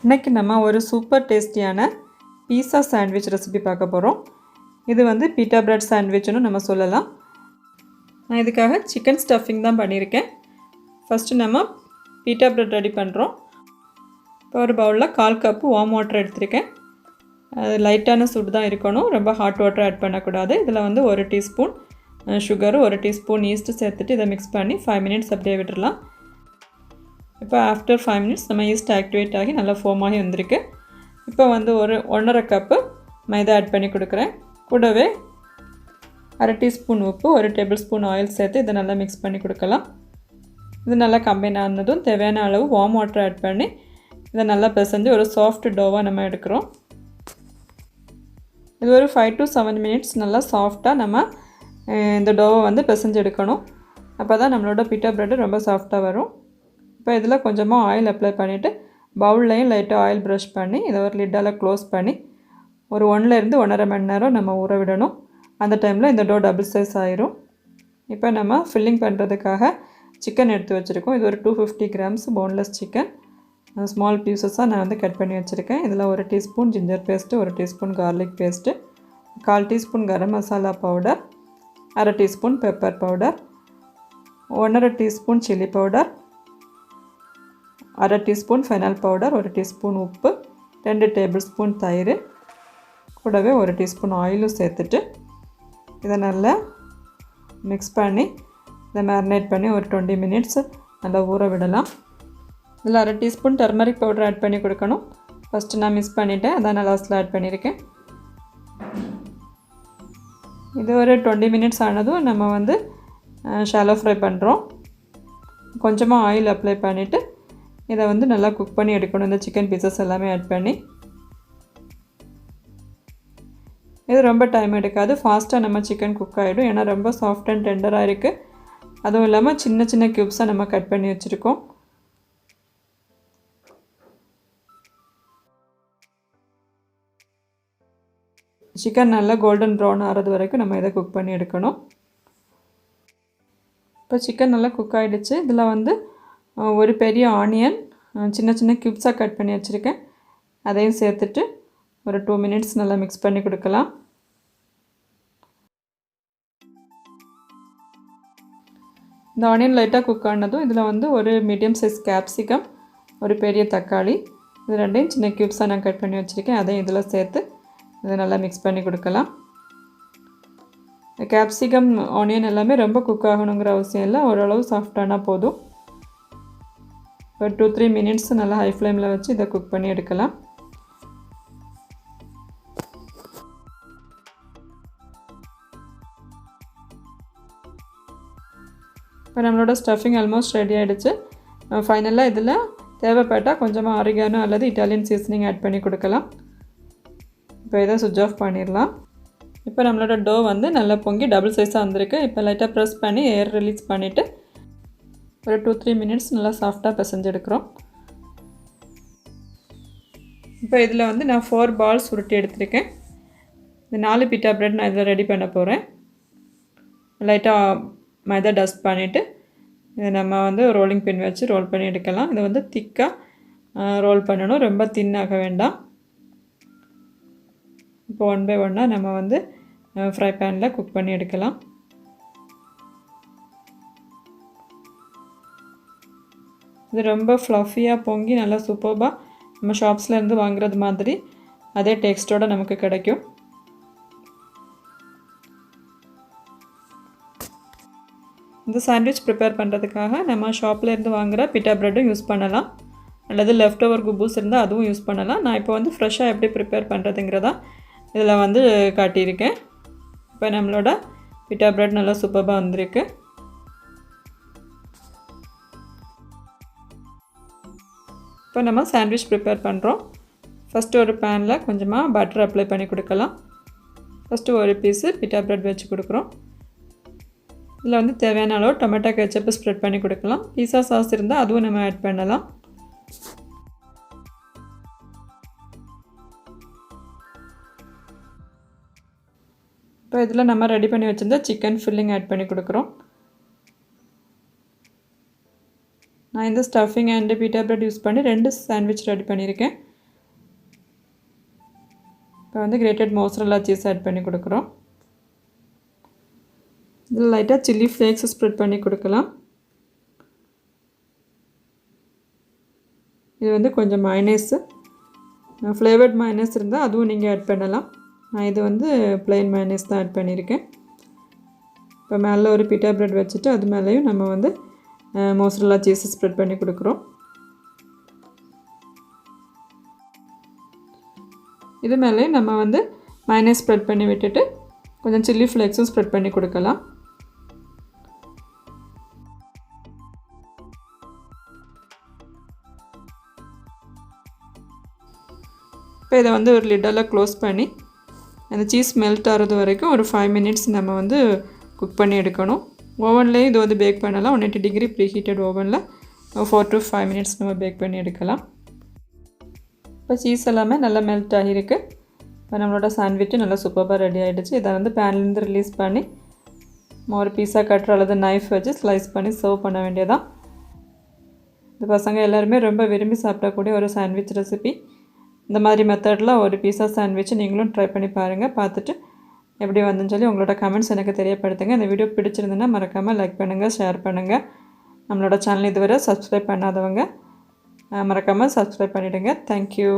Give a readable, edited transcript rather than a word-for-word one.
இன்றைக்கி நம்ம ஒரு சூப்பர் டேஸ்டியான பீஸா சாண்ட்விச் ரெசிபி பார்க்க போகிறோம். இது வந்து பீட்டா பிரெட் சாண்ட்விச்னு நம்ம சொல்லலாம். நான் இதுக்காக சிக்கன் ஸ்டஃபிங் தான் பண்ணியிருக்கேன். ஃபஸ்ட்டு நம்ம பீட்டா பிரெட் ரெடி பண்ணுறோம். இப்போ ஒரு பவுலில் 1/4 கப்பு வார்ம் வாட்டர் எடுத்திருக்கேன். அது லைட்டான சூடு தான் இருக்கணும், ரொம்ப ஹாட் வாட்டர் ஆட் பண்ணக்கூடாது. இதில் வந்து 1 டீஸ்பூன் சுகரு, 1 டீஸ்பூன் ஈஸ்ட்டு சேர்த்துட்டு இதை மிக்ஸ் பண்ணி 5 மினிட்ஸ் அப்படியே விட்டுடலாம். இப்போ ஆஃப்டர் 5 மினிட்ஸ் நம்ம ஈஸ்ட் ஆக்டிவேட் ஆகி நல்லா ஃபோம் ஆகி வந்திருக்கு. இப்போ வந்து ஒரு 1.5 கப்பு மைதா ஆட் பண்ணி கொடுக்குறேன். கூடவே 1/2 டீஸ்பூன் உப்பு, 1 டேபிள் ஸ்பூன் ஆயில் சேர்த்து இதை நல்லா மிக்ஸ் பண்ணி கொடுக்கலாம். இது நல்லா கம்பைன் ஆனதும் தேவையான அளவு வார்ம் வாட்டர் ஆட் பண்ணி இதை நல்லா பிசைஞ்சு ஒரு சாஃப்ட் டோவாக நம்ம எடுக்கிறோம். இது ஒரு 5 to 7 மினிட்ஸ் நல்லா சாஃப்டாக நம்ம இந்த டோவை வந்து பிசைஞ்சு எடுக்கணும். அப்போ தான் நம்மளோட பீட்டா பிரெட் ரொம்ப சாஃப்டாக வரும். இப்போ இதில் கொஞ்சமாக ஆயில் அப்ளை பண்ணிவிட்டு பவுல்லையும் லைட்டாக ஆயில் ப்ரஷ் பண்ணி இதை ஒரு லிட்டால் க்ளோஸ் பண்ணி ஒரு 1 to 1.5 மணி நேரம் நம்ம ஊற விடணும். அந்த டைமில் இந்த டோ டபுள் சைஸ் ஆயிரும். இப்போ நம்ம ஃபில்லிங் பண்ணுறதுக்காக சிக்கன் எடுத்து வச்சுருக்கோம். இது ஒரு 250 கிராம்ஸ் போன்லெஸ் சிக்கன். ஸ்மால் பீசஸாக நான் வந்து கட் பண்ணி வச்சுருக்கேன். இதில் 1 teaspoon ginger paste, 1 teaspoon garlic paste, 1/4 teaspoon garam masala powder, 1/2 teaspoon pepper powder, 1.5 teaspoon chilli powder, 1/2 teaspoon fennel powder, 1 teaspoon உப்பு, 2 டேபிள் ஸ்பூன் தயிர், கூடவே 1 டீஸ்பூன் ஆயிலும் சேர்த்துட்டு இதை நல்லா மிக்ஸ் பண்ணி இதை மேரினேட் பண்ணி ஒரு 20 மினிட்ஸ் நல்லா ஊற விடலாம். இதில் 1/2 டீஸ்பூன் டர்மரிக் பவுடர் ஆட் பண்ணி கொடுக்கணும். ஃபஸ்ட்டு நான் மிக்ஸ் பண்ணிவிட்டேன், அதான் நான் லாஸ்ட்டில் ஆட் பண்ணியிருக்கேன். இது ஒரு 20 மினிட்ஸ் ஆனதும் நம்ம வந்து ஷாலோ ஃப்ரை பண்ணுறோம். கொஞ்சமாக ஆயில் அப்ளை பண்ணிவிட்டு இதை வந்து நல்லா குக் பண்ணி எடுக்கணும். இந்த சிக்கன் பீசஸ் எல்லாமே ஆட் பண்ணி இது ரொம்ப டைம் எடுக்காது, ஃபாஸ்ட்டாக நம்ம சிக்கன் குக் ஆகிடும். ஏன்னா ரொம்ப சாஃப்ட் அண்ட் டெண்டராக இருக்குது. அதுவும் இல்லாமல் சின்ன சின்ன க்யூப்ஸாக நம்ம கட் பண்ணி வச்சுருக்கோம். சிக்கன் நல்லா கோல்டன் ப்ரௌன் ஆகிறது வரைக்கும் நம்ம இதை குக் பண்ணி எடுக்கணும். இப்போ சிக்கன் நல்லா குக் ஆகிடுச்சு. இதில் வந்து ஒரு பெரிய ஆனியன் சின்ன சின்ன க்யூப்ஸாக கட் பண்ணி வச்சுருக்கேன். அதையும் சேர்த்துட்டு ஒரு 2 மினிட்ஸ் நல்லா மிக்ஸ் பண்ணி கொடுக்கலாம். இந்த ஆனியன் லைட்டாக குக் ஆனதும் இதில் வந்து ஒரு மீடியம் சைஸ் கேப்சிகம், ஒரு பெரிய தக்காளி, இது ரெண்டையும் சின்ன க்யூப்ஸாக நான் கட் பண்ணி வச்சுருக்கேன். அதையும் இதில் சேர்த்து இதை நல்லா மிக்ஸ் பண்ணி கொடுக்கலாம். கேப்சிகம் ஆனியன் எல்லாமே ரொம்ப குக் ஆகணுங்கிற அவசியம் இல்லை, ஓரளவு சாஃப்டானால் போதும். ஒரு 2-3 மினிட்ஸ் நல்லா ஹை ஃப்ளேமில் வச்சு இதை குக் பண்ணி எடுக்கலாம். இப்போ நம்மளோட ஸ்டஃபிங் ஆல்மோஸ்ட் ரெடி ஆகிடுச்சு. ஃபைனலாக இதில் தேவைப்பட்டால் கொஞ்சமாக oregano அல்லது இட்டாலியன் சீசனிங் ஆட் பண்ணி கொடுக்கலாம். இப்போ இதை சுவிட்ச் ஆஃப் பண்ணிடலாம். இப்போ நம்மளோட டோ வந்து நல்லா பொங்கி டபுள் சைஸாக வந்திருக்கு. இப்போ லைட்டாக ப்ரெஸ் பண்ணி ஏர் ரிலீஸ் பண்ணிவிட்டு ஒரு 2-3 மினிட்ஸ் நல்லா சாஃப்டாக பிசைஞ்சு எடுக்கிறோம். இப்போ இதில் வந்து நான் 4 பால்ஸ் உருட்டி எடுத்திருக்கேன். இந்த 4 பீட்டா பிரெட் நான் இதில் ரெடி பண்ண போகிறேன். லைட்டாக மைதா டஸ்ட் பண்ணிவிட்டு இதை நம்ம வந்து ரோலிங் பின் வச்சு ரோல் பண்ணி எடுக்கலாம். இதை வந்து திக்காக ரோல் பண்ணணும், ரொம்ப தின்னாக வேண்டாம். இப்போ 1 by 1 நம்ம வந்து ஃப்ரை பேனில் குக் பண்ணி எடுக்கலாம். இது ரொம்ப ஃப்ளஃபியாக பொங்கி நல்லா சூப்பராக நம்ம ஷாப்ஸ்லேருந்து வாங்குறது மாதிரி அதே டேஸ்ட்டோடு நமக்கு கிடைக்கும். இந்த சாண்ட்விச் ப்ரிப்பேர் பண்ணுறதுக்காக நம்ம ஷாப்லேருந்து வாங்குகிற பீட்டா ப்ரெட்டும் யூஸ் பண்ணலாம், அல்லது லெஃப்ட் ஓவர் குபூஸ் இருந்தால் அதுவும் யூஸ் பண்ணலாம். நான் இப்போ வந்து ஃப்ரெஷ்ஷாக எப்படி ப்ரிப்பேர் பண்ணுறதுங்கிறதா இதில் வந்து காட்டியிருக்கேன். இப்போ நம்மளோட பீட்டா ப்ரெட் நல்லா சூப்பராக வந்திருக்கு. இப்போ நம்ம சாண்ட்விச் ப்ரிப்பேர் பண்ணுறோம். ஃபஸ்ட்டு ஒரு பேனில் கொஞ்சமாக பட்டர் அப்ளை பண்ணி கொடுக்கலாம். ஃபஸ்ட்டு ஒரு பீஸு பீட்டா பிரெட் வச்சு கொடுக்குறோம். இதில் வந்து தேவையான அளவு டொமேட்டோ கெச்சப்பு ஸ்ப்ரெட் பண்ணி கொடுக்கலாம். பீஸா சாஸ் இருந்தால் அதுவும் நம்ம ஆட் பண்ணலாம். இப்போ இதில் நம்ம ரெடி பண்ணி வச்சுருந்த சிக்கன் ஃபில்லிங் ஆட் பண்ணி கொடுக்குறோம். நான் இந்த stuffing and beta bread use பண்ணி 2 சாண்ட்விச் ரெடி பண்ணியிருக்கேன். இப்போ வந்து கிரேட்டட் mozzarella சீஸ் ஆட் பண்ணி கொடுக்குறோம். இதில் லைட்டாக சில்லி ஃப்ளேக்ஸ் ஸ்ப்ரெட் பண்ணி கொடுக்கலாம். இது வந்து கொஞ்சம் mayonnaise, ஃப்ளேவர்ட் mayonnaise இருந்தால் அதுவும் நீங்கள் ஆட் பண்ணலாம். நான் இது வந்து plain mayonnaise தான் ஆட் பண்ணியிருக்கேன். இப்போ மேலே ஒரு pita bread வச்சுட்டு அது மேலேயும் நம்ம வந்து mozzarella சீஸ் ஸ்ப்ரெட் பண்ணி கொடுக்குறோம். இது மேலே நம்ம வந்து mayonnaise ஸ்ப்ரெட் பண்ணி விட்டுட்டு கொஞ்சம் சில்லி ஃப்ளேக்ஸும் ஸ்ப்ரெட் பண்ணி கொடுக்கலாம். இப்போ இதை வந்து ஒரு லிட்டால் க்ளோஸ் பண்ணி அந்த சீஸ் மெல்ட் ஆகிறது வரைக்கும் ஒரு 5 மினிட்ஸ் நம்ம வந்து குக் பண்ணி எடுக்கணும். ஓவன்லேயும் இது வந்து பேக் பண்ணலாம். 180 டிகிரி ப்ரீஹீட்டட் ஓவனில் 4 to 5 மினிட்ஸ் நம்ம பேக் பண்ணி எடுக்கலாம். இப்போ சீஸ் எல்லாமே நல்லா மெல்ட் ஆகியிருக்கு. இப்போ நம்மளோட சாண்ட்விட்சு நல்லா சூப்பராக ரெடி ஆகிடுச்சு. இதை வந்து பேன்லேருந்து ரிலீஸ் பண்ணி ஒரு பீஸா கட்டர் அல்லது நைஃப் வச்சு ஸ்லைஸ் பண்ணி சர்வ் பண்ண வேண்டியதான். இந்த பசங்க எல்லாருமே ரொம்ப விரும்பி சாப்பிடக்கூடிய ஒரு சாண்ட்விச் ரெசிபி. இந்த மாதிரி மெத்தடில் ஒரு பீஸா சாண்ட்விச் நீங்களும் ட்ரை பண்ணி பாருங்கள். பார்த்துட்டு எப்படி வந்துன்னு சொல்லி உங்களோட கமெண்ட்ஸ் எனக்கு தெரியப்படுத்துங்க. இந்த வீடியோ பிடிச்சிருந்துன்னா மறக்காமல் லைக் பண்ணுங்கள், ஷேர் பண்ணுங்கள். நம்மளோட சேனல் இதுவரை சப்ஸ்கிரைப் பண்ணாதவங்க மறக்காமல் சப்ஸ்கிரைப் பண்ணிவிடுங்க. தேங்க்யூ.